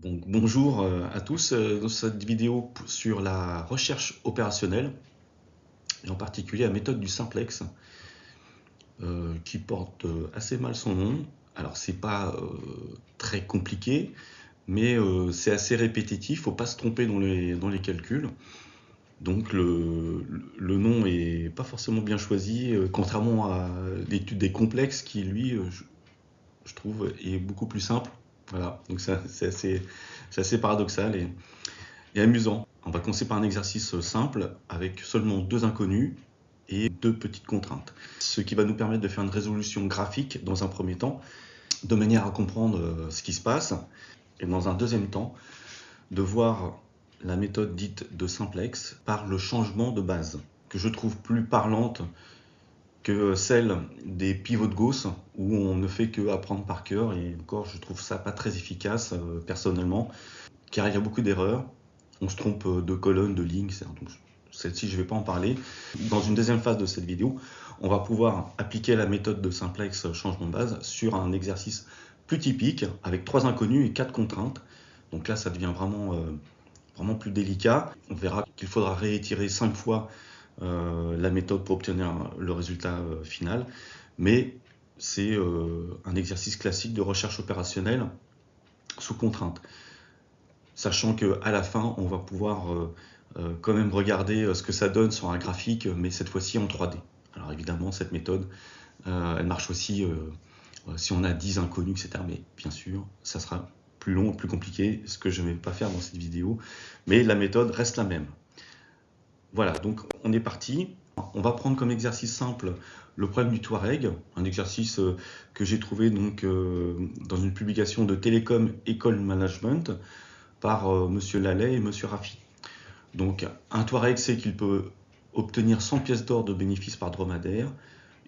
Donc, bonjour à tous. Dans cette vidéo sur la recherche opérationnelle, et en particulier la méthode du simplex, qui porte assez mal son nom. Alors, c'est pas très compliqué, mais c'est assez répétitif, faut pas se tromper dans les calculs. Donc, le nom est pas forcément bien choisi, contrairement à l'étude des complexes qui, lui, je trouve, est beaucoup plus simple. Voilà, donc c'est assez paradoxal et amusant. On va commencer par un exercice simple avec seulement deux inconnus et deux petites contraintes. Ce qui va nous permettre de faire une résolution graphique dans un premier temps, de manière à comprendre ce qui se passe, et dans un deuxième temps, de voir la méthode dite de simplex par le changement de base, que je trouve plus parlante que celle des pivots de Gauss, où on ne fait que apprendre par cœur, et encore je trouve ça pas très efficace personnellement, car il y a beaucoup d'erreurs. On se trompe de colonnes, de lignes, etc. Donc celle-ci, je ne vais pas en parler. Dans une deuxième phase de cette vidéo, on va pouvoir appliquer la méthode de simplex changement de base sur un exercice plus typique, avec 3 inconnus et 4 contraintes. Donc là, ça devient vraiment plus délicat. On verra qu'il faudra réitérer 5 fois la méthode pour obtenir le résultat final. Mais c'est un exercice classique de recherche opérationnelle sous contrainte. Sachant qu'à la fin, on va pouvoir quand même regarder ce que ça donne sur un graphique, mais cette fois-ci en 3D. Alors évidemment, cette méthode, elle marche aussi si on a 10 inconnus, etc. Mais bien sûr, ça sera plus long, plus compliqué, ce que je ne vais pas faire dans cette vidéo. Mais la méthode reste la même. Voilà, donc on est parti. On va prendre comme exercice simple le problème du Touareg, un exercice que j'ai trouvé donc, dans une publication de Télécom École Management, par Monsieur Lallet et Monsieur Raffi. Donc un Touareg sait qu'il peut obtenir 100 pièces d'or de bénéfice par dromadaire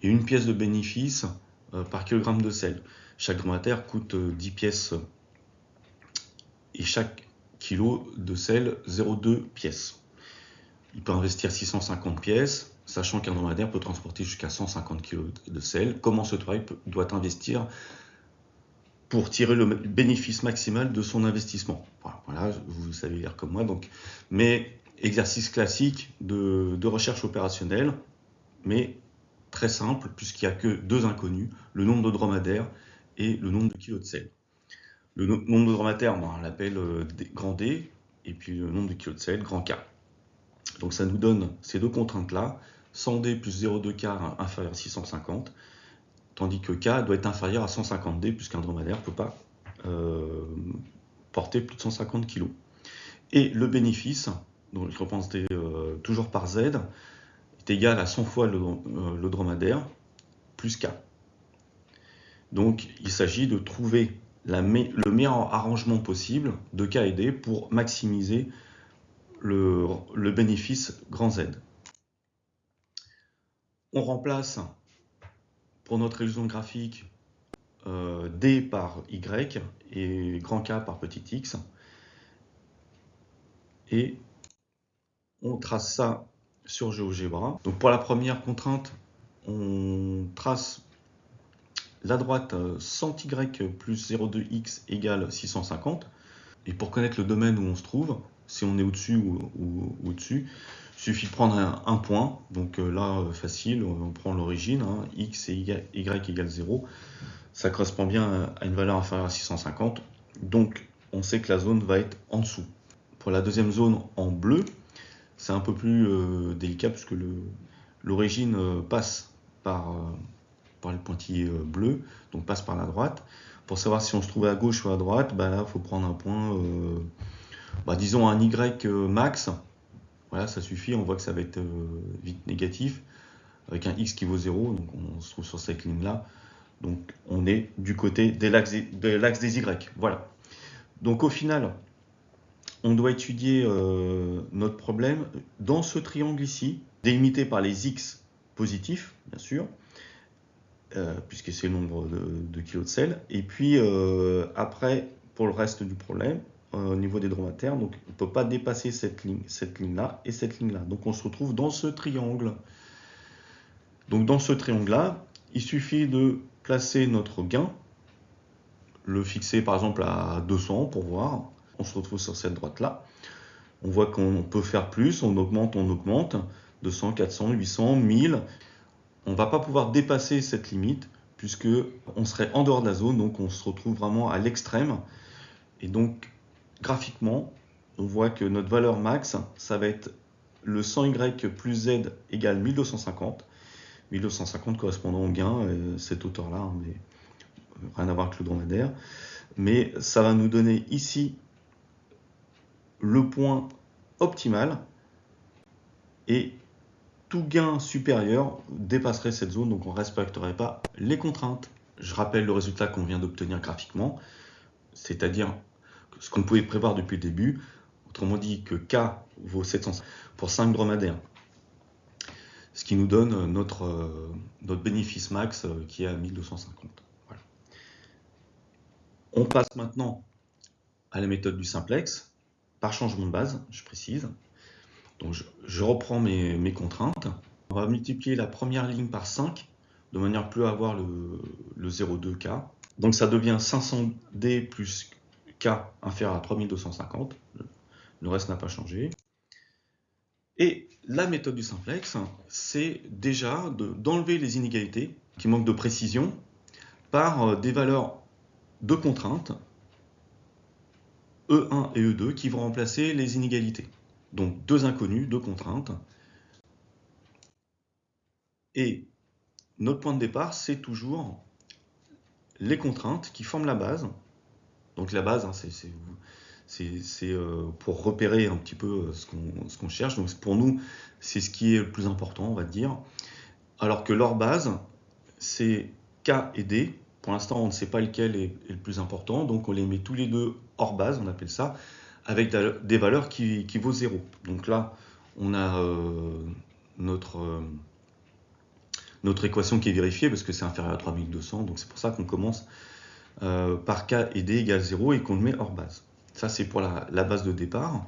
et une pièce de bénéfice par kilogramme de sel. Chaque dromadaire coûte 10 pièces et chaque kilo de sel 0,2 pièces. Il peut investir 650 pièces, sachant qu'un dromadaire peut transporter jusqu'à 150 kg de sel. Comment ce Touareg doit investir pour tirer le bénéfice maximal de son investissement. Voilà, vous savez lire comme moi. Donc, mais exercice classique de recherche opérationnelle, mais très simple, puisqu'il n'y a que deux inconnus, le nombre de dromadaires et le nombre de kilos de sel. Le nombre de dromadaires, on l'appelle grand D, et puis le nombre de kilos de sel, grand K. Donc ça nous donne ces deux contraintes-là, 100 D plus 0,2 K inférieur à 650, tandis que K doit être inférieur à 150 D, puisqu'un dromadaire ne peut pas porter plus de 150 kg. Et le bénéfice, donc je repense toujours par Z, est égal à 100 fois le dromadaire plus K. Donc il s'agit de trouver le meilleur arrangement possible de K et D pour maximiser le bénéfice grand Z. On remplace pour notre illusion graphique D par Y et grand K par petit x. Et on trace ça sur GeoGebra. Donc pour la première contrainte, on trace la droite 100y plus 0,2x égale 650. Et pour connaître le domaine où on se trouve, si on est au-dessus ou au-dessus, il suffit de prendre un point. Donc là, facile, on prend l'origine, hein, x et y égale 0. Ça correspond bien à une valeur inférieure à 650. Donc on sait que la zone va être en dessous. Pour la deuxième zone en bleu, c'est un peu plus délicat puisque l'origine passe par le pointillé bleu, donc passe par la droite. Pour savoir si on se trouve à gauche ou à droite, là, il faut prendre un point, disons un Y max. Voilà, ça suffit, on voit que ça va être vite négatif, avec un X qui vaut 0, donc on se trouve sur cette ligne-là. Donc on est du côté de l'axe des Y. Voilà. Donc au final, on doit étudier notre problème dans ce triangle ici, délimité par les X positifs, bien sûr, puisque c'est le nombre de kilos de sel. Et puis après, pour le reste du problème, au niveau des dromadaires, donc on ne peut pas dépasser cette ligne-là et cette ligne-là. Donc on se retrouve dans ce triangle. Donc dans ce triangle-là, il suffit de placer notre gain, le fixer par exemple à 200 pour voir, On se retrouve sur cette droite-là. On voit qu'on peut faire plus, on augmente, 200, 400, 800, 1000. On ne va pas pouvoir dépasser cette limite puisque on serait en dehors de la zone, donc on se retrouve vraiment à l'extrême. Et donc, graphiquement, on voit que notre valeur max, ça va être le 100Y plus Z égale 1250. 1250 correspondant au gain, cette hauteur-là, hein, mais rien à voir avec le dromadaire. Mais ça va nous donner ici le point optimal et tout gain supérieur dépasserait cette zone, donc on ne respecterait pas les contraintes. Je rappelle le résultat qu'on vient d'obtenir graphiquement, c'est-à-dire ce qu'on pouvait prévoir depuis le début, autrement dit que K vaut 700 pour 5 dromadaires, ce qui nous donne notre bénéfice max qui est à 1250. Voilà. On passe maintenant à la méthode du simplex, par changement de base, je précise. Donc je reprends mes contraintes. On va multiplier la première ligne par 5, de manière plus à avoir le 0,2K. Donc ça devient 500D plus K inférieur à 3250. Le reste n'a pas changé. Et la méthode du simplex, c'est déjà d'enlever les inégalités qui manquent de précision par des valeurs de contraintes, E1 et E2, qui vont remplacer les inégalités. Donc deux inconnus, deux contraintes. Et notre point de départ, c'est toujours les contraintes qui forment la base. Donc la base, hein, c'est pour repérer un petit peu ce qu'on cherche. Donc pour nous, c'est ce qui est le plus important, on va dire. Alors que leur base, c'est K et D. Pour l'instant, on ne sait pas lequel est le plus important. Donc on les met tous les deux hors base, on appelle ça, avec des valeurs qui vaut 0. Donc là, on a notre équation qui est vérifiée parce que c'est inférieur à 3200. Donc c'est pour ça qu'on commence par K et D égale 0 et qu'on le met hors base. Ça, c'est pour la base de départ.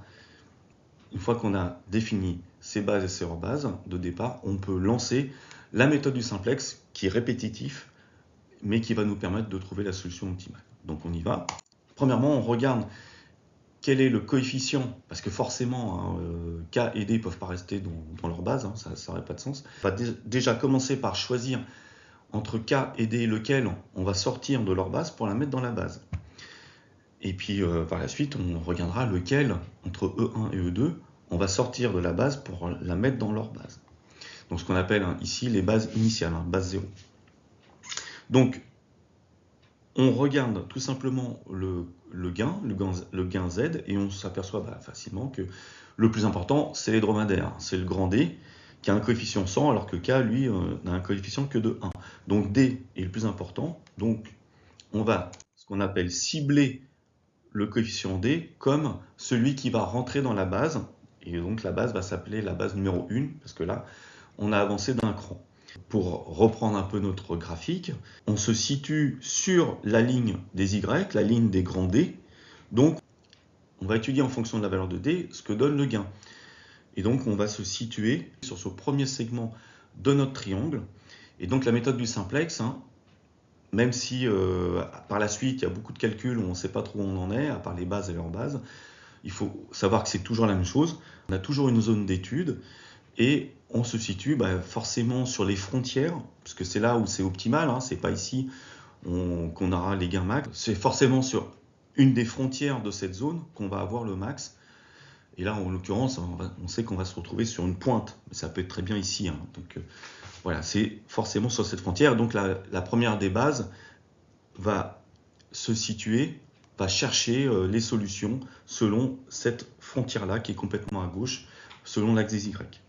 Une fois qu'on a défini ces bases et ces hors bases de départ, on peut lancer la méthode du simplex qui est répétitif, mais qui va nous permettre de trouver la solution optimale. Donc on y va. Premièrement, on regarde quel est le coefficient, parce que forcément, K et D ne peuvent pas rester dans leur base, hein, ça n'aurait pas de sens. On va déjà commencer par choisir entre K et D lequel on va sortir de leur base pour la mettre dans la base. Et puis par la suite, on regardera lequel, entre E1 et E2, on va sortir de la base pour la mettre dans leur base. Donc ce qu'on appelle ici les bases initiales, base 0. Donc on regarde tout simplement le gain Z, et on s'aperçoit facilement que le plus important, c'est les dromadaires. C'est le grand D qui a un coefficient 100, alors que K, lui, n'a un coefficient que de 1. Donc D est le plus important. Donc on va, ce qu'on appelle, cibler le coefficient D comme celui qui va rentrer dans la base. Et donc la base va s'appeler la base numéro 1, parce que là, on a avancé d'un cran. Pour reprendre un peu notre graphique, on se situe sur la ligne des Y, la ligne des grands D. Donc, on va étudier en fonction de la valeur de D ce que donne le gain. Et donc, on va se situer sur ce premier segment de notre triangle. Et donc, la méthode du simplex, même si par la suite, il y a beaucoup de calculs où on ne sait pas trop où on en est, à part les bases et leurs bases, il faut savoir que c'est toujours la même chose. On a toujours une zone d'étude. Et on se situe forcément sur les frontières, parce que c'est là où c'est optimal, c'est pas ici qu'on aura les gains max. C'est forcément sur une des frontières de cette zone qu'on va avoir le max. Et là, en l'occurrence, on sait qu'on va se retrouver sur une pointe. Mais ça peut être très bien ici. Donc voilà, c'est forcément sur cette frontière. Donc la première des bases va se situer, va chercher les solutions selon cette frontière-là qui est complètement à gauche, selon l'axe des Y.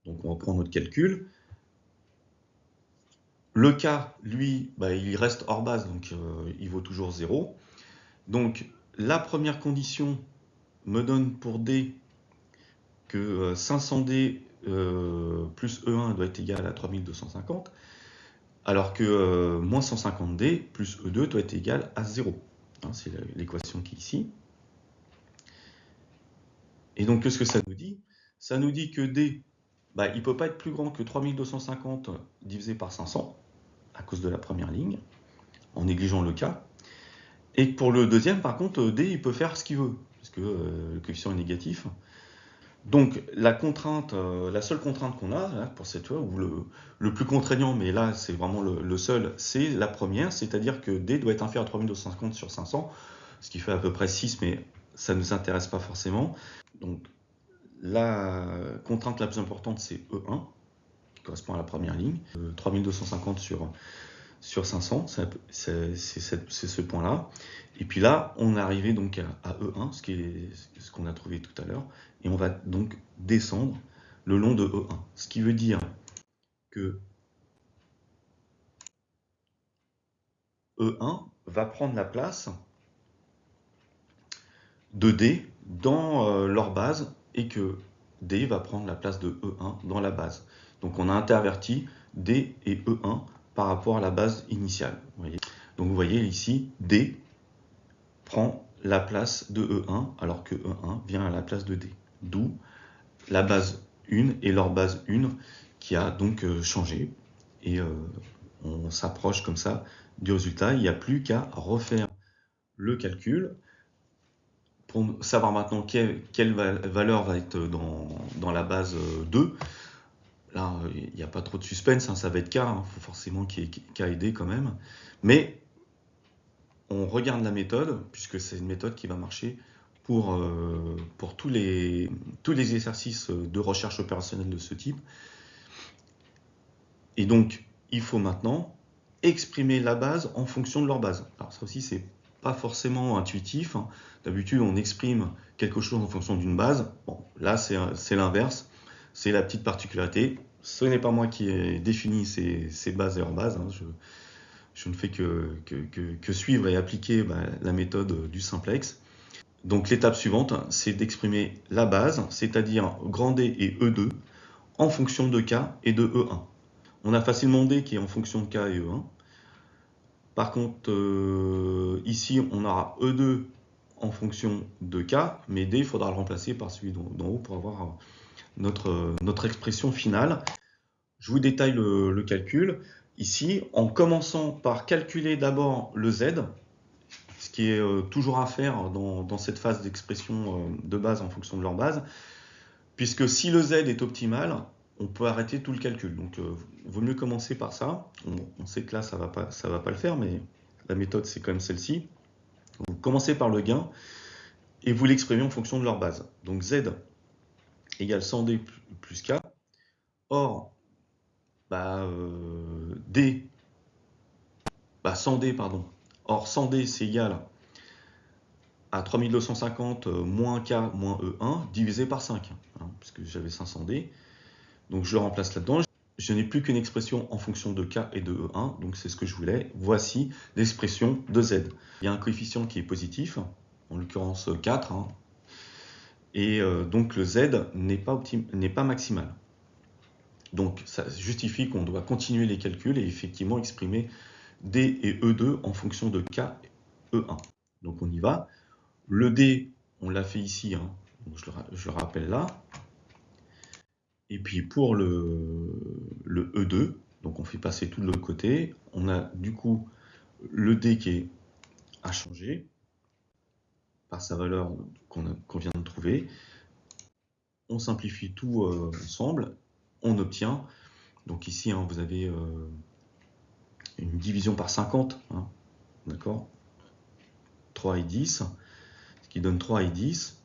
Donc on reprend notre calcul. Le K, lui, il reste hors base, donc il vaut toujours 0. Donc la première condition me donne pour D que 500D plus E1 doit être égal à 3250, alors que moins 150D plus E2 doit être égal à 0. C'est l'équation qui est ici. Et donc qu'est-ce que ça nous dit? Ça nous dit que D, il ne peut pas être plus grand que 3250 divisé par 500, à cause de la première ligne, en négligeant le K. Et pour le deuxième, par contre, D, il peut faire ce qu'il veut, parce que le coefficient est négatif. Donc la seule contrainte qu'on a là, pour cette fois, ou le plus contraignant, mais là c'est vraiment le seul, c'est la première, c'est-à-dire que D doit être inférieur à 3250 sur 500, ce qui fait à peu près 6, mais ça ne nous intéresse pas forcément. Donc la contrainte la plus importante, c'est E1, qui correspond à la première ligne. 3250 sur 500, c'est ce point-là. Et puis là, on est arrivé donc à E1, ce qu'on a trouvé tout à l'heure, et on va donc descendre le long de E1. Ce qui veut dire que E1 va prendre la place de D dans leur base, et que D va prendre la place de E1 dans la base. Donc on a interverti D et E1 par rapport à la base initiale. Vous voyez. Donc vous voyez ici, D prend la place de E1 alors que E1 vient à la place de D. D'où la base 1 et leur base 1 qui a donc changé. Et on s'approche comme ça du résultat. Il n'y a plus qu'à refaire le calcul pour savoir maintenant quelle valeur va être dans la base 2. Là, il n'y a pas trop de suspense, hein, ça va être K, il faut forcément qu'il y ait K et D quand même. Mais on regarde la méthode, puisque c'est une méthode qui va marcher pour tous les exercices de recherche opérationnelle de ce type. Et donc, il faut maintenant exprimer la base en fonction de leur base. Alors ça aussi, c'est pas forcément intuitif, hein. D'habitude, on exprime quelque chose en fonction d'une base. Bon, là, c'est l'inverse. C'est la petite particularité. Ce n'est pas moi qui ai défini ces bases et leurs bases, hein. Je ne fais que suivre et appliquer la méthode du simplex. Donc l'étape suivante, c'est d'exprimer la base, c'est-à-dire grand D et E2, en fonction de K et de E1. On a facilement D qui est en fonction de K et E1. Par contre, ici, on aura E2 en fonction de K, mais D, il faudra le remplacer par celui d'en haut pour avoir notre expression finale. Je vous détaille le calcul. Ici, en commençant par calculer d'abord le Z, ce qui est toujours à faire dans cette phase d'expression de base en fonction de leur base, puisque si le Z est optimal, on peut arrêter tout le calcul. Donc, il vaut mieux commencer par ça. On sait que là, ça va pas le faire, mais la méthode, c'est quand même celle-ci. Vous commencez par le gain et vous l'exprimez en fonction de leur base. Donc, Z égale 100D plus K. Or, D, 100D, pardon. Or, 100D, c'est égal à 3250 moins K moins E1 divisé par 5, hein, puisque j'avais 500D. Donc, je le remplace là-dedans. Je n'ai plus qu'une expression en fonction de K et de E1, donc c'est ce que je voulais. Voici l'expression de Z. Il y a un coefficient qui est positif, en l'occurrence 4, hein, et donc le Z n'est pas maximal. Donc ça justifie qu'on doit continuer les calculs et effectivement exprimer D et E2 en fonction de K et E1. Donc on y va. Le D, on l'a fait ici, hein, donc je le rappelle là. Et puis pour le E2, donc on fait passer tout de l'autre côté, on a du coup le D qui a changé par sa valeur qu'on vient de trouver. On simplifie tout ensemble, on obtient, donc ici hein, vous avez une division par 50, hein, d'accord, 3 et 10, ce qui donne 3 et 10,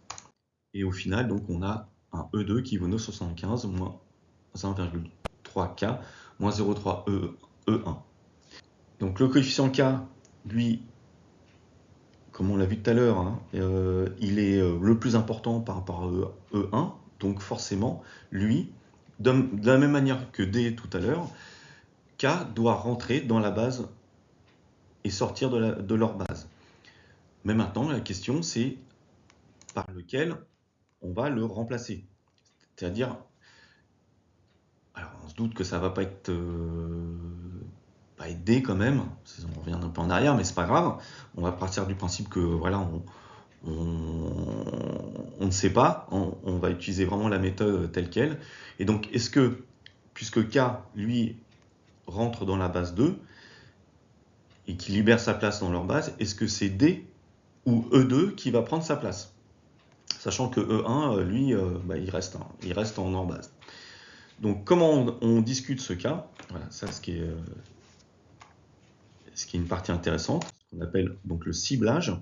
et au final donc on a un E2 qui vaut 975 moins 1,3K moins 0,3 E1. Donc le coefficient K, lui, comme on l'a vu tout à l'heure, hein, il est le plus important par rapport à E1, donc forcément, lui, de la même manière que D tout à l'heure, K doit rentrer dans la base et sortir de leur base. Mais maintenant, la question, c'est par lequel on va le remplacer. C'est-à-dire, alors on se doute que ça ne va pas être D quand même, on revient un peu en arrière, mais c'est pas grave. On va partir du principe que voilà, on ne sait pas, on va utiliser vraiment la méthode telle qu'elle. Et donc, est-ce que, puisque K, lui, rentre dans la base 2, et qui libère sa place dans leur base, est-ce que c'est D ou E2 qui va prendre sa place? Sachant que E1, lui, il reste en hors base. Donc comment on discute ce cas? Voilà, ça ce qui est une partie intéressante, ce qu'on appelle donc le ciblage.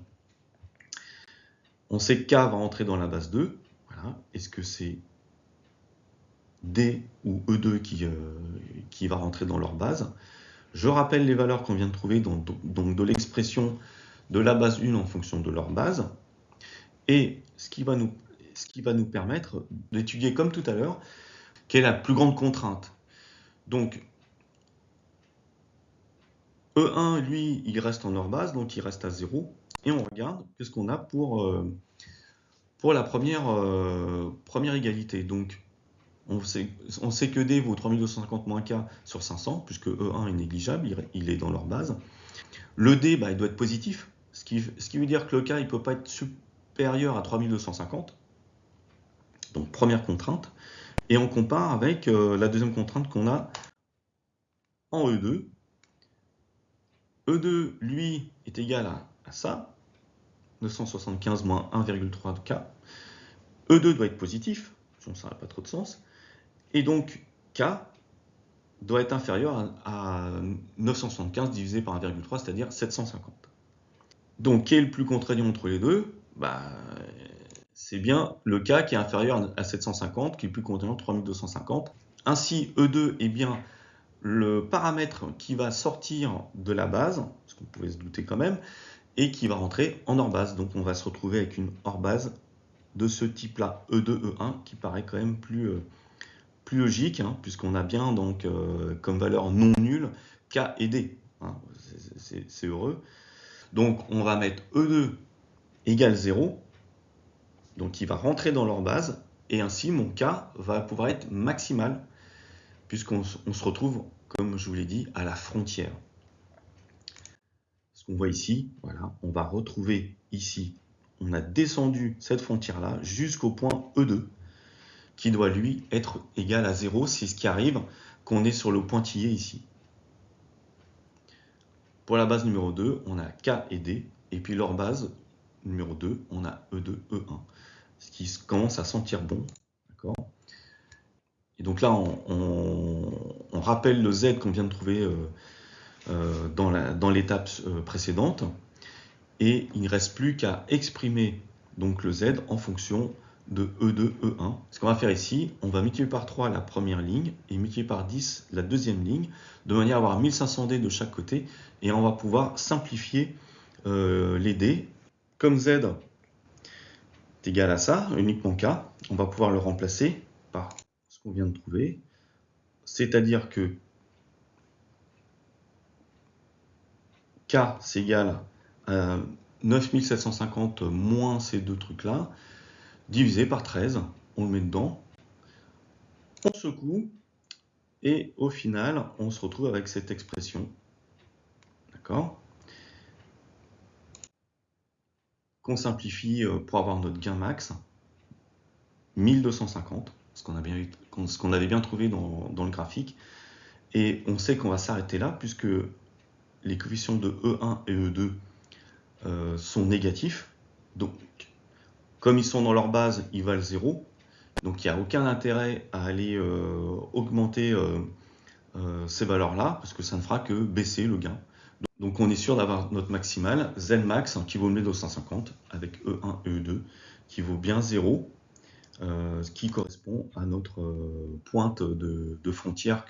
On sait que K va entrer dans la base 2. Voilà. Est-ce que c'est D ou E2 qui va rentrer dans leur base? Je rappelle les valeurs qu'on vient de trouver donc de l'expression de la base 1 en fonction de leur base. Et ce qui va nous permettre d'étudier comme tout à l'heure, quelle est la plus grande contrainte. Donc, E1, lui, il reste en hors base, donc il reste à 0. Et on regarde qu'est-ce qu'on a pour la première égalité. Donc, on sait que D vaut 3250 moins K sur 500, puisque E1 est négligeable, il est dans leur base. Le D, il doit être positif, ce qui veut dire que le K, il ne peut pas être supérieur à 3250. Donc, première contrainte. Et on compare avec la deuxième contrainte qu'on a en E2. E2, lui, est égal à ça, 975 moins 1,3 de K. E2 doit être positif, sinon ça n'a pas trop de sens. Et donc, K doit être inférieur à 975 divisé par 1,3, c'est-à-dire 750. Donc, quel est le plus contraignant entre les deux? C'est bien le K qui est inférieur à 750, qui est plus contraignant de 3250. Ainsi, E2 est bien le paramètre qui va sortir de la base, ce qu'on pouvait se douter quand même, et qui va rentrer en hors base. Donc, on va se retrouver avec une hors base de ce type-là, E2, E1, qui paraît quand même plus logique, hein, puisqu'on a bien donc comme valeur non nulle K et D. Hein, c'est heureux. Donc on va mettre E2 égale 0, donc il va rentrer dans leur base, et ainsi mon K va pouvoir être maximal, puisqu'on se retrouve, comme je vous l'ai dit, à la frontière. Ce qu'on voit ici, voilà, on va retrouver ici, on a descendu cette frontière-là jusqu'au point E2, qui doit lui être égal à 0, c'est ce qui arrive qu'on est sur le pointillé ici. Pour la base numéro 2, on a K et D, et puis leur base numéro 2, on a E2, E1, ce qui commence à sentir bon. Et donc là, on rappelle le Z qu'on vient de trouver dans l'étape précédente, et il ne reste plus qu'à exprimer donc le Z en fonction de E2, E1. Ce qu'on va faire ici, on va multiplier par 3 la première ligne et multiplier par 10 la deuxième ligne, de manière à avoir 1500D de chaque côté, et on va pouvoir simplifier les D. Comme Z est égal à ça, uniquement K, on va pouvoir le remplacer par ce qu'on vient de trouver, c'est-à-dire que K c'est égal à 9750 moins ces deux trucs-là, divisé par 13, on le met dedans, on secoue, et au final, on se retrouve avec cette expression, d'accord, qu'on simplifie pour avoir notre gain max, 1250, ce qu'on avait bien trouvé dans le graphique, et on sait qu'on va s'arrêter là, puisque les coefficients de E1 et E2 sont négatifs, donc comme ils sont dans leur base, ils valent 0, donc il n'y a aucun intérêt à aller augmenter ces valeurs-là, parce que ça ne fera que baisser le gain. Donc on est sûr d'avoir notre maximal, Zmax, qui vaut 1250, avec E1 et E2, qui vaut bien 0, ce qui correspond à notre pointe de frontière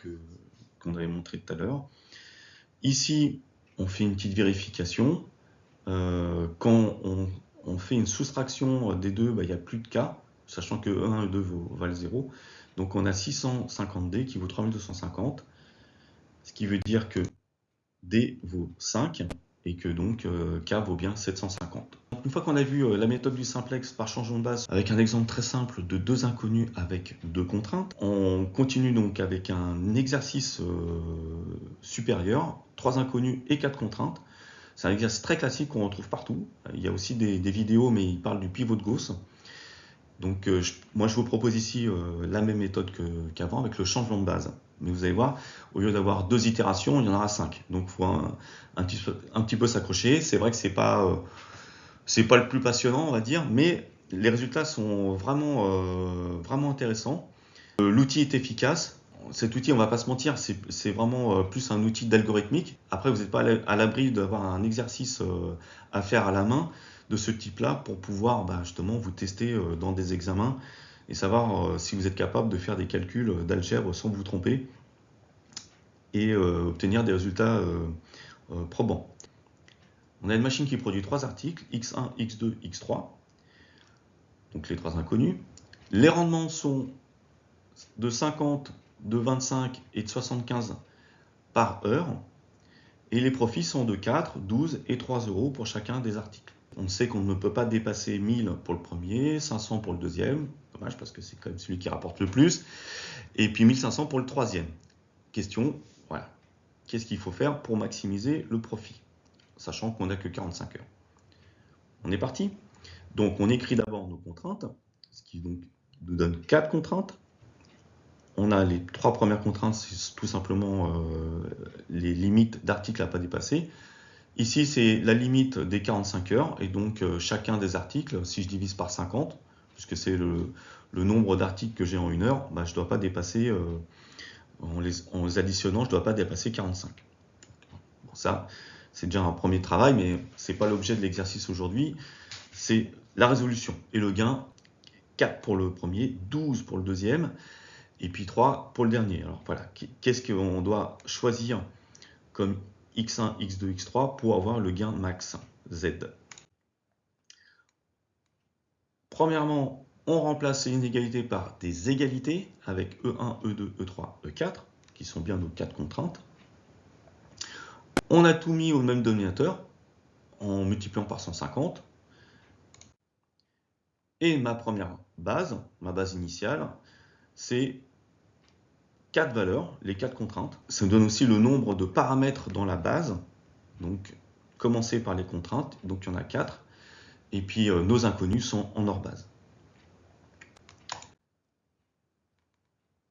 qu'on avait montré tout à l'heure. Ici, on fait une petite vérification. Quand on fait une soustraction des deux, il n'y a plus de K, sachant que E1 et E2 valent 0. Donc on a 650D qui vaut 3250, ce qui veut dire que D vaut 5 et que donc K vaut bien 750. Une fois qu'on a vu la méthode du simplex par changement de base avec un exemple très simple de deux inconnus avec deux contraintes, on continue donc avec un exercice supérieur, 3 inconnus et 4 contraintes. C'est un exercice très classique qu'on retrouve partout. Il y a aussi des vidéos, mais il parle du pivot de Gauss. Donc moi je vous propose ici la même méthode qu'avant avec le changement de base. Mais vous allez voir, au lieu d'avoir 2 itérations, il y en aura 5. Donc il faut un petit peu s'accrocher. C'est vrai que c'est pas le plus passionnant, on va dire, mais les résultats sont vraiment intéressants. L'outil est efficace. Cet outil, on va pas se mentir, c'est vraiment plus un outil d'algorithmique. Après, vous n'êtes pas à l'abri d'avoir un exercice à faire à la main de ce type-là pour pouvoir justement vous tester dans des examens et savoir si vous êtes capable de faire des calculs d'algèbre sans vous tromper et obtenir des résultats probants. On a une machine qui produit 3 articles, X1, X2, X3, donc les 3 inconnus. Les rendements sont de 50, de 25 et de 75 par heure. Et les profits sont de 4, 12 et 3 euros pour chacun des articles. On sait qu'on ne peut pas dépasser 1000 pour le premier, 500 pour le deuxième, dommage parce que c'est quand même celui qui rapporte le plus, et puis 1500 pour le troisième. Question, voilà, qu'est-ce qu'il faut faire pour maximiser le profit, sachant qu'on n'a que 45 heures. On est parti. Donc on écrit d'abord nos contraintes, ce qui donc nous donne 4 contraintes. On a les 3 premières contraintes, c'est tout simplement les limites d'articles à ne pas dépasser. Ici, c'est la limite des 45 heures, et donc chacun des articles, si je divise par 50, puisque c'est le nombre d'articles que j'ai en une heure, je ne dois pas dépasser, en les additionnant, je ne dois pas dépasser 45. Bon, ça, c'est déjà un premier travail, mais ce n'est pas l'objet de l'exercice aujourd'hui. C'est la résolution et le gain, 4 pour le premier, 12 pour le deuxième, et puis 3 pour le dernier. Alors voilà, qu'est-ce qu'on doit choisir comme X1, X2, X3 pour avoir le gain max Z. Premièrement, on remplace les inégalités par des égalités avec E1, E2, E3, E4, qui sont bien nos 4 contraintes. On a tout mis au même dénominateur, en multipliant par 150. Et ma première base, ma base initiale, c'est 4 valeurs, les 4 contraintes. Ça nous donne aussi le nombre de paramètres dans la base. Donc, commencer par les contraintes, donc il y en a 4. Et puis, nos inconnus sont en hors base.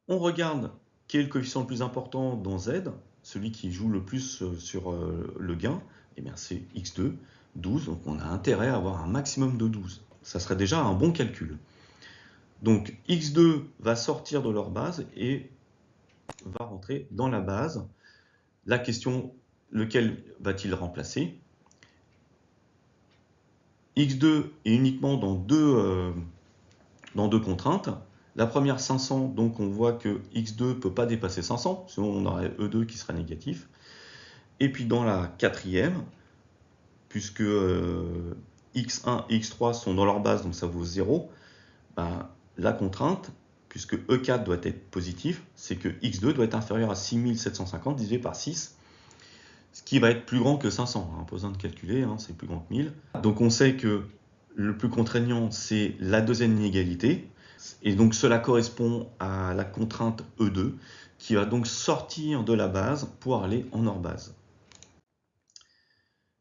On regarde quel est le coefficient le plus important dans Z, celui qui joue le plus sur le gain. Eh bien, c'est X2, 12. Donc, on a intérêt à avoir un maximum de 12. Ça serait déjà un bon calcul. Donc, X2 va sortir de leur base et va rentrer dans la base. La question, lequel va-t-il remplacer? X2 est uniquement dans deux contraintes. La première 500, donc on voit que X2 ne peut pas dépasser 500, sinon on aurait E2 qui sera négatif. Et puis dans la quatrième, puisque X1 et X3 sont dans leur base, donc ça vaut 0, la contrainte, puisque E4 doit être positif, c'est que X2 doit être inférieur à 6750 divisé par 6, ce qui va être plus grand que 500. Pas besoin de calculer, c'est plus grand que 1000. Donc on sait que le plus contraignant, c'est la deuxième inégalité. Et donc cela correspond à la contrainte E2, qui va donc sortir de la base pour aller en hors base.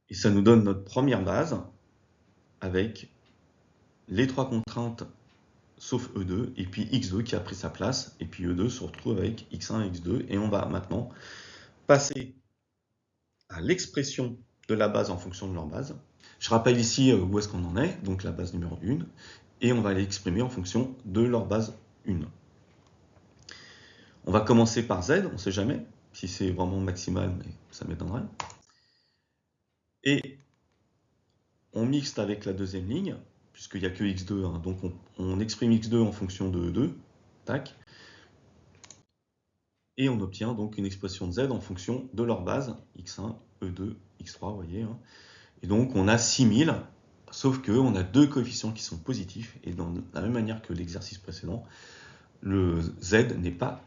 Et ça nous donne notre première base, avec les 3 contraintes sauf E2, et puis X2 qui a pris sa place, et puis E2 se retrouve avec X1 et X2, et on va maintenant passer à l'expression de la base en fonction de leur base. Je rappelle ici où est-ce qu'on en est, donc la base numéro 1, et on va l'exprimer en fonction de leur base 1. On va commencer par Z, on ne sait jamais si c'est vraiment maximal, mais ça m'étonnerait. Et on mixte avec la deuxième ligne, puisqu'il n'y a que X2, donc on exprime X2 en fonction de E2, tac, et on obtient donc une expression de Z en fonction de leur base, X1, E2, X3, vous voyez. Et donc on a 6000, sauf qu'on a 2 coefficients qui sont positifs, et de la même manière que l'exercice précédent, le Z n'est pas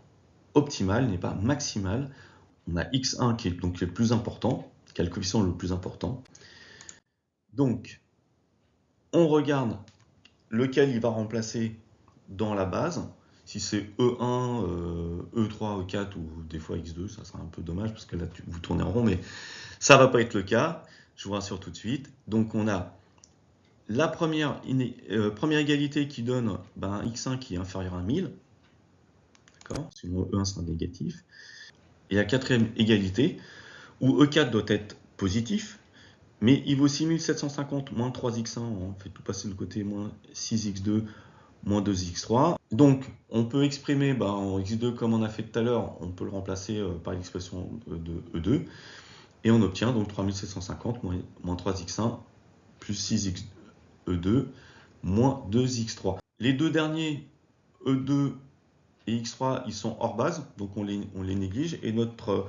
optimal, n'est pas maximal. On a X1 qui est donc le plus important, qui a le coefficient le plus important. Donc, on regarde lequel il va remplacer dans la base. Si c'est E1, E3, E4 ou des fois X2, ça sera un peu dommage parce que là vous tournez en rond, mais ça ne va pas être le cas. Je vous rassure tout de suite. Donc on a la première égalité qui donne X1 qui est inférieur à 1000. Sinon E1 sera négatif. Et la quatrième égalité, où E4 doit être positif, mais il vaut 6750 moins 3x1, on fait tout passer de côté, moins 6x2, moins 2x3. Donc, on peut exprimer en x2 comme on a fait tout à l'heure, on peut le remplacer par l'expression de E2, et on obtient donc 3750 moins 3x1 plus 6xe2 moins 2x3. Les deux derniers, E2 et x3, ils sont hors base, donc on les néglige, et notre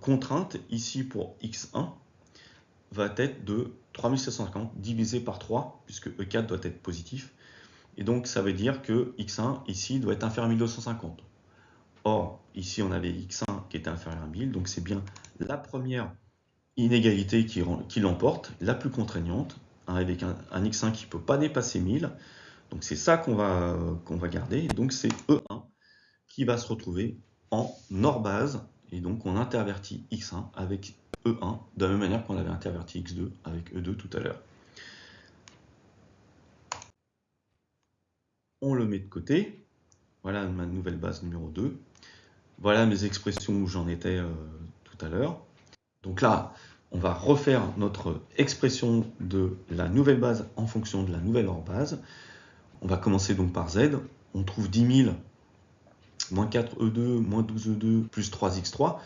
contrainte ici pour x1 va être de 3750 divisé par 3, puisque E4 doit être positif. Et donc, ça veut dire que x1, ici, doit être inférieur à 1250. Or, ici, on avait x1 qui était inférieur à 1000, donc c'est bien la première inégalité qui l'emporte, la plus contraignante, avec un x1 qui ne peut pas dépasser 1000. Donc, c'est ça qu'on va garder. Et donc, c'est E1 qui va se retrouver en hors base. Et donc, on intervertit x1 avec E1, de la même manière qu'on avait interverti x2 avec E2 tout à l'heure. On le met de côté. Voilà ma nouvelle base numéro 2. Voilà mes expressions où j'en étais tout à l'heure. Donc là, on va refaire notre expression de la nouvelle base en fonction de la nouvelle hors base. On va commencer donc par z. On trouve 10 000, moins 4e2, moins 12e2, plus 3x3.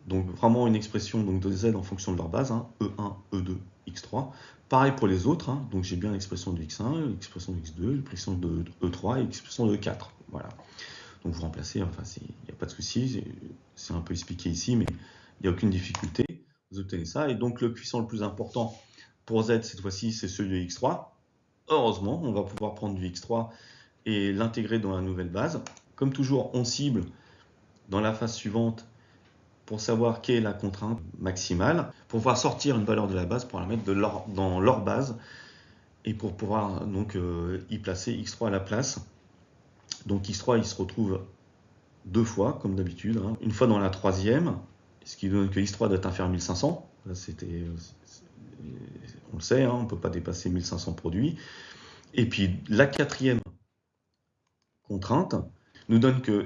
Donc vraiment une expression donc, de z en fonction de leur base, E1, E2, x3. Pareil pour les autres, donc j'ai bien l'expression de x1, l'expression de x2, l'expression de E3 et l'expression de 4. Voilà. Donc vous remplacez, enfin il n'y a pas de souci, c'est un peu expliqué ici, mais il n'y a aucune difficulté. Vous obtenez ça, et donc le puissant le plus important pour z cette fois-ci, c'est celui de x3. Heureusement, on va pouvoir prendre du x3 et l'intégrer dans la nouvelle base. Comme toujours, on cible dans la phase suivante pour savoir quelle est la contrainte maximale, pour pouvoir sortir une valeur de la base, pour la mettre dans leur base, et pour pouvoir donc y placer x3 à la place. Donc x3, il se retrouve deux fois, comme d'habitude, une fois dans la troisième, ce qui donne que x3 doit être inférieur à 1500. Là, on le sait, on ne peut pas dépasser 1500 produits. Et puis la quatrième contrainte nous donne que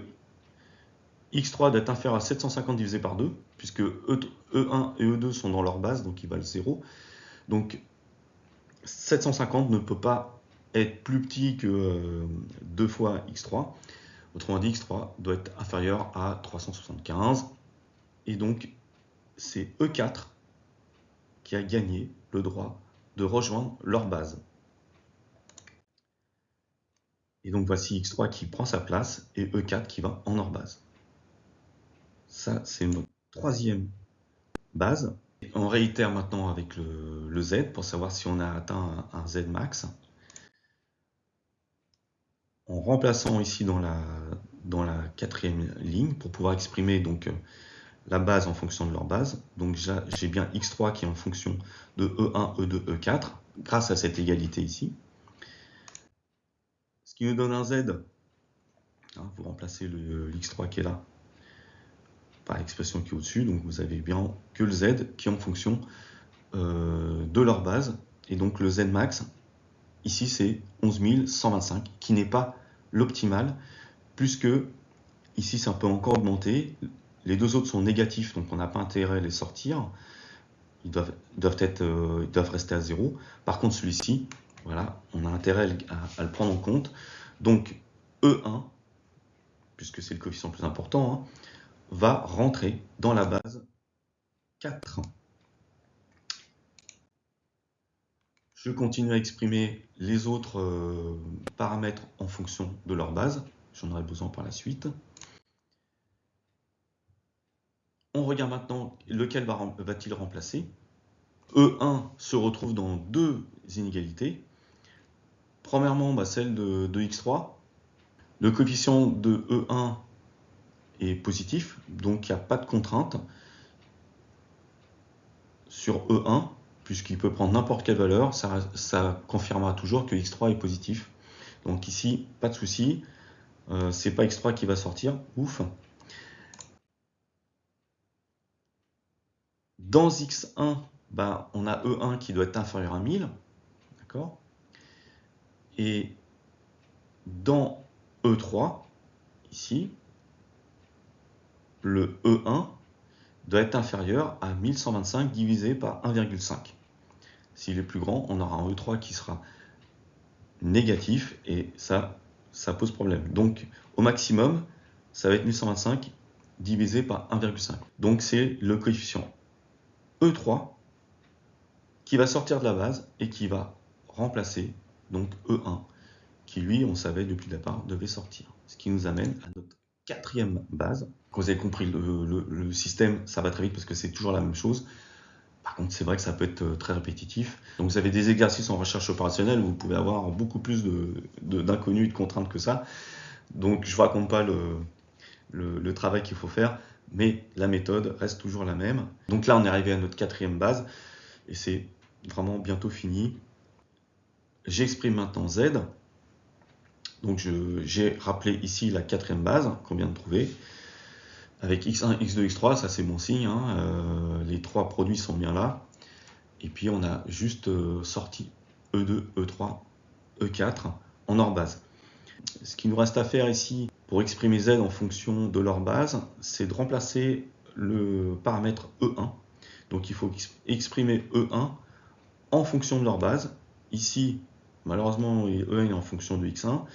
x3 doit être inférieur à 750 divisé par 2, puisque E1 et E2 sont dans leur base, donc ils valent 0. Donc 750 ne peut pas être plus petit que 2 fois x3. Autrement dit, x3 doit être inférieur à 375. Et donc, c'est E4 qui a gagné le droit de rejoindre leur base. Et donc, voici x3 qui prend sa place et E4 qui va en hors base. Ça, c'est notre troisième base. On réitère maintenant avec le z pour savoir si on a atteint un z max. En remplaçant ici dans la quatrième ligne pour pouvoir exprimer donc la base en fonction de leur base. Donc j'ai bien x3 qui est en fonction de E1, E2, E4 grâce à cette égalité ici. Ce qui nous donne un z, vous remplacez l'x3 qui est là par l'expression qui est au-dessus, donc vous avez bien que le z qui est en fonction de leur base. Et donc le z max, ici c'est 11 125, qui n'est pas l'optimal, puisque ici ça peut encore augmenter. Les deux autres sont négatifs, donc on n'a pas intérêt à les sortir. Ils doivent rester à 0. Par contre, celui-ci, voilà, on a intérêt à le prendre en compte. Donc E1, puisque c'est le coefficient le plus important, va rentrer dans la base 4. Je continue à exprimer les autres paramètres en fonction de leur base. J'en aurai besoin par la suite. On regarde maintenant lequel va-t-il remplacer. E1 se retrouve dans deux inégalités. Premièrement, celle de x3. Le coefficient de E1 est positif, donc il n'y a pas de contrainte sur E1, puisqu'il peut prendre n'importe quelle valeur, ça confirmera toujours que x3 est positif. Donc ici, pas de souci, c'est pas x3 qui va sortir, ouf. Dans x1, on a E1 qui doit être inférieur à 1000, d'accord. Et dans E3, ici, le E1 doit être inférieur à 1125 divisé par 1,5. S'il est plus grand, on aura un E3 qui sera négatif et ça pose problème. Donc au maximum, ça va être 1125 divisé par 1,5. Donc c'est le coefficient E3 qui va sortir de la base et qui va remplacer donc E1, qui lui, on savait depuis le départ, devait sortir. Ce qui nous amène à notre quatrième base. Quand vous avez compris le système, ça va très vite parce que c'est toujours la même chose. Par contre, c'est vrai que ça peut être très répétitif. Donc vous avez des exercices en recherche opérationnelle où vous pouvez avoir beaucoup plus d'inconnus et de contraintes que ça. Donc je ne vous raconte pas le travail qu'il faut faire, mais la méthode reste toujours la même. Donc là, on est arrivé à notre quatrième base et c'est vraiment bientôt fini. J'exprime maintenant Z. Donc j'ai rappelé ici la quatrième base qu'on vient de trouver. Avec X1, X2, X3, ça c'est bon signe, hein. Les trois produits sont bien là. Et puis on a juste sorti E2, E3, E4 en hors base. Ce qu'il nous reste à faire ici pour exprimer Z en fonction de leur base, c'est de remplacer le paramètre E1. Donc il faut exprimer E1 en fonction de leur base. Ici, malheureusement, E1 est en fonction de X1.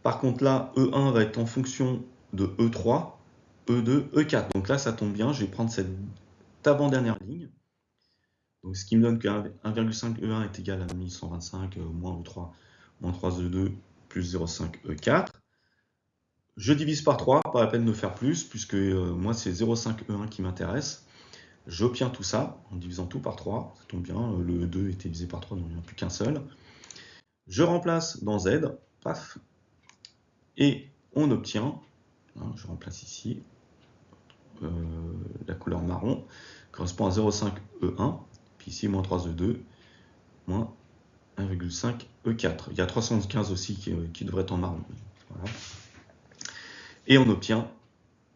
Par contre là, E1 va être en fonction de E3, E2, E4. Donc là, ça tombe bien, je vais prendre cette avant-dernière ligne. Donc ce qui me donne que 1,5 E1 est égal à 1125 moins E3, moins 3 E2, plus 0,5 E4. Je divise par 3, pas la peine de faire plus, puisque moi c'est 0,5 E1 qui m'intéresse. J'obtiens tout ça en divisant tout par 3, ça tombe bien, le E2 était divisé par 3, donc il n'y en a plus qu'un seul. Je remplace dans Z, paf, et on obtient, je remplace ici, la couleur marron, correspond à 0,5 E1, puis ici moins 3 E2, moins 1,5 E4. Il y a 315 aussi qui devrait être en marron. Voilà. Et on obtient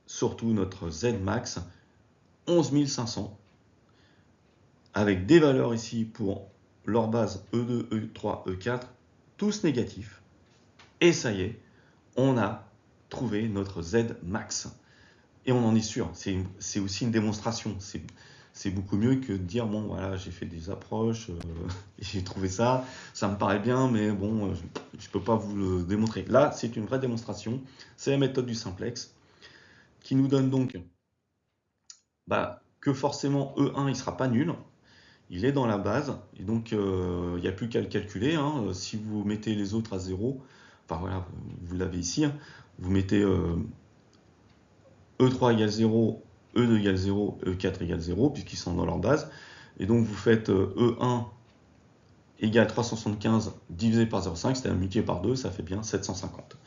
surtout notre Z max 11 500 avec des valeurs ici pour leur base E2, E3, E4, tous négatifs. Et ça y est, on a trouvé notre Z max. Et on en est sûr, c'est aussi une démonstration. C'est beaucoup mieux que de dire, bon voilà, j'ai fait des approches, j'ai trouvé ça, ça me paraît bien, mais bon, je ne peux pas vous le démontrer. Là, c'est une vraie démonstration, c'est la méthode du simplex, qui nous donne donc que forcément E1, il ne sera pas nul, il est dans la base, et donc il n'y a plus qu'à le calculer. Hein. Si vous mettez les autres à 0, enfin voilà, vous l'avez ici, hein, vous mettez E3 égale 0, E2 égale 0, E4 égale 0, puisqu'ils sont dans leur base. Et donc vous faites E1 égale 375 divisé par 0,5, c'est-à-dire multiplié par 2, ça fait bien 750.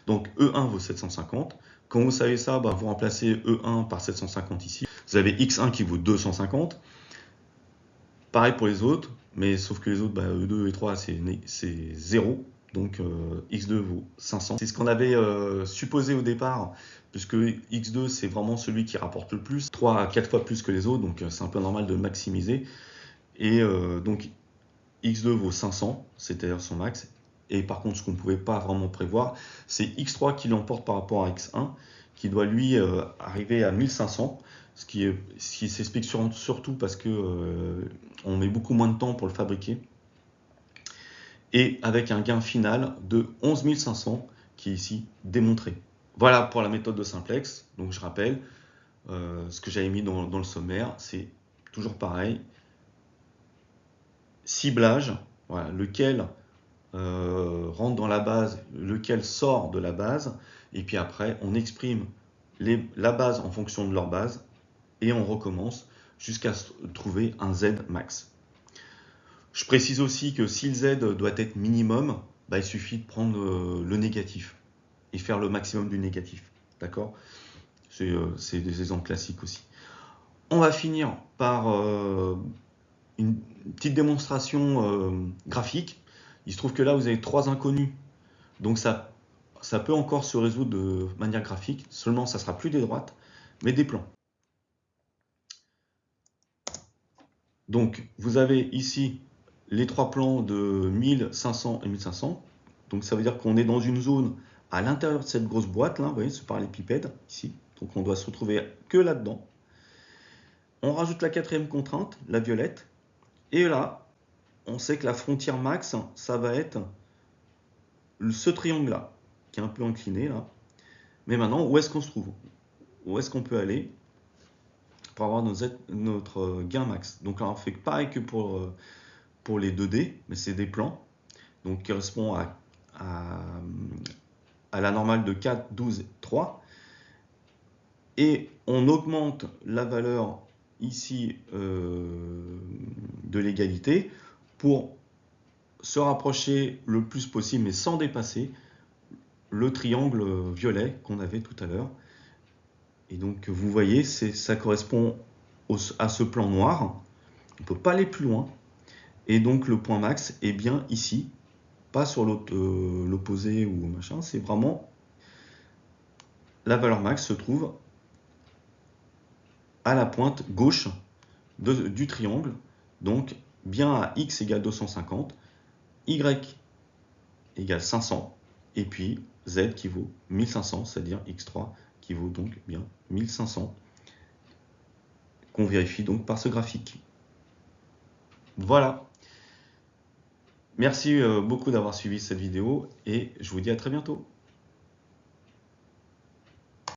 Donc E1 vaut 750. Quand vous savez ça, vous remplacez E1 par 750 ici. Vous avez X1 qui vaut 250. Pareil pour les autres, mais sauf que les autres, E2 et 3, c'est 0. Donc X2 vaut 500. C'est ce qu'on avait supposé au départ, puisque X2 c'est vraiment celui qui rapporte le plus, 3 à 4 fois plus que les autres, donc c'est un peu normal de maximiser. Et donc X2 vaut 500, c'est-à-dire son max. Et par contre, ce qu'on ne pouvait pas vraiment prévoir, c'est X3 qui l'emporte par rapport à X1, qui doit lui arriver à 1500, ce qui s'explique surtout parce que on met beaucoup moins de temps pour le fabriquer. Et avec un gain final de 11 500 qui est ici démontré. Voilà pour la méthode de simplex. Donc je rappelle, ce que j'avais mis dans le sommaire, c'est toujours pareil. Ciblage, voilà, lequel rentre dans la base, lequel sort de la base, et puis après on exprime la base en fonction de leur base, et on recommence jusqu'à trouver un Z max. Je précise aussi que si le Z doit être minimum, il suffit de prendre le négatif et faire le maximum du négatif. D'accord ? C'est des exemples classiques aussi. On va finir par une petite démonstration graphique. Il se trouve que là, vous avez 3 inconnus. Donc ça peut encore se résoudre de manière graphique. Seulement, ça ne sera plus des droites, mais des plans. Donc, vous avez ici les 3 plans de 1500 et 1500. Donc, ça veut dire qu'on est dans une zone à l'intérieur de cette grosse boîte, là, vous voyez, ce parallélépipède, ici. Donc on doit se retrouver que là-dedans. On rajoute la quatrième contrainte, la violette. Et là, on sait que la frontière max, ça va être ce triangle-là, qui est un peu incliné, là. Mais maintenant, où est-ce qu'on se trouve? Où est-ce qu'on peut aller pour avoir notre gain max? Donc là, on fait pareil que pour les 2D, mais c'est des plans. Donc qui correspond à la normale de 4, 12, 3. Et on augmente la valeur ici de l'égalité pour se rapprocher le plus possible, mais sans dépasser le triangle violet qu'on avait tout à l'heure. Et donc vous voyez, ça correspond à ce plan noir. On ne peut pas aller plus loin. Et donc le point max est bien ici, pas sur l'opposé ou machin, c'est vraiment la valeur max se trouve à la pointe gauche du triangle, donc bien à x égale 250, y égale 500, et puis z qui vaut 1500, c'est-à-dire x3 qui vaut donc bien 1500, qu'on vérifie donc par ce graphique. Voilà. Merci beaucoup d'avoir suivi cette vidéo, et je vous dis à très bientôt.